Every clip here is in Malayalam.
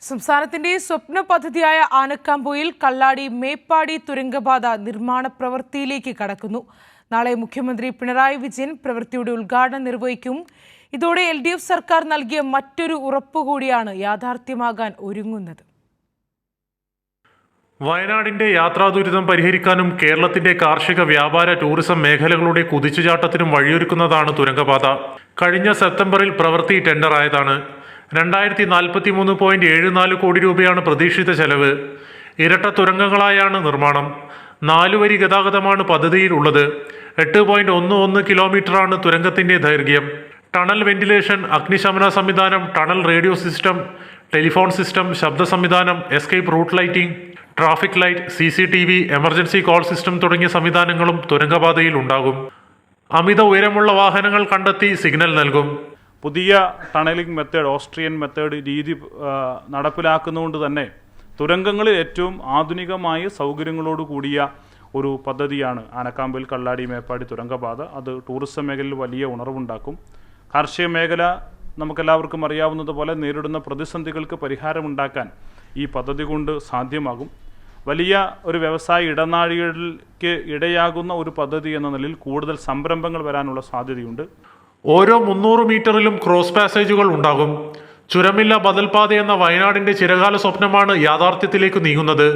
സംസ്ഥാനത്തിന്റെ സ്വപ്ന പദ്ധതിയായ ആനക്കാംപൊയിൽ കള്ളാടി മേപ്പാടി തുരങ്കപാത നിർമ്മാണ പ്രവൃത്തിയിലേക്ക് കടക്കുന്നു. നാളെ മുഖ്യമന്ത്രി പിണറായി വിജയൻ പ്രവൃത്തിയുടെ ഉദ്ഘാടനം നിർവഹിക്കും. ഇതോടെ LDF സർക്കാർ നൽകിയ മറ്റൊരു ഉറപ്പുകൂടിയാണ് യാഥാർത്ഥ്യമാകാൻ ഒരുങ്ങുന്നത്. വയനാടിന്റെ യാത്രാ ദുരിതം പരിഹരിക്കാനും കേരളത്തിന്റെ കാർഷിക വ്യാപാര ടൂറിസം മേഖലകളുടെ കുതിച്ചുചാട്ടത്തിനും വഴിയൊരുക്കുന്നതാണ് തുരങ്കപാത. കഴിഞ്ഞ സെപ്റ്റംബറിൽ പ്രവൃത്തി ടെൻഡറായതാണ്. 2043.74 കോടി രൂപയാണ് പ്രതീക്ഷിത ചെലവ്. ഇരട്ട തുരങ്കങ്ങളായാണ് നിർമ്മാണം. 4 വരി ഗതാഗതമാണ് പദ്ധതിയിലുള്ളത്. 8.11 കിലോമീറ്ററാണ് തുരങ്കത്തിന്റെ ദൈർഘ്യം. ടണൽ വെന്റിലേഷൻ, അഗ്നിശമന സംവിധാനം, tunnel radio system, telephone system, ശബ്ദ സംവിധാനം, escape root lighting, traffic light, CCTV, emergency call system തുടങ്ങിയ സംവിധാനങ്ങളും തുരങ്കപാതയിൽ ഉണ്ടാകും. അമിത ഉയരമുള്ള വാഹനങ്ങൾ കണ്ടെത്തി സിഗ്നൽ നൽകും. പുതിയ ടണലിംഗ് മെത്തേഡ്, ഓസ്ട്രിയൻ മെത്തേഡ് രീതി നടപ്പിലാക്കുന്നതുകൊണ്ട് തന്നെ തുരങ്കങ്ങളിൽ ഏറ്റവും ആധുനികമായ സൗകര്യങ്ങളോട് കൂടിയ ഒരു പദ്ധതിയാണ് ആനക്കാംപൊയിൽ കള്ളാടി മേപ്പാടി തുരങ്കപാത. അത് ടൂറിസം മേഖലയിൽ വലിയ ഉണർവുണ്ടാക്കും. കാർഷിക മേഖല നമുക്കെല്ലാവർക്കും അറിയാവുന്നതുപോലെ നേരിടുന്ന പ്രതിസന്ധികൾക്ക് പരിഹാരമുണ്ടാക്കാൻ ഈ പദ്ധതി കൊണ്ട് സാധ്യമാകും. വലിയ ഒരു വ്യവസായ ഇടനാഴികൾക്ക് ഇടയാകുന്ന ഒരു പദ്ധതി എന്ന നിലയിൽ കൂടുതൽ സംരംഭങ്ങൾ വരാനുള്ള സാധ്യതയുണ്ട്. ഓരോ 300 മീറ്ററിലും ക്രോസ് പാസേജുകൾ ഉണ്ടാകും. ചുരമില്ല ബദൽപാത എന്ന വയനാടിന്റെ ചിരകാല സ്വപ്നമാണ് യാഥാർത്ഥ്യത്തിലേക്ക് നീങ്ങുന്നത്.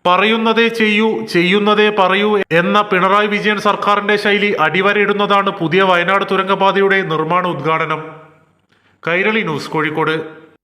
പറയുന്നതേ ചെയ്യൂ, ചെയ്യുന്നതേ പറയൂ എന്ന പിണറായി വിജയൻ സർക്കാരിന്റെ ശൈലി അടിവരയിടുന്നതാണ് പുതിയ വയനാട് തുരങ്കപാതയുടെ നിർമ്മാണ ഉദ്ഘാടനം. കൈരളി ന്യൂസ്, കോഴിക്കോട്.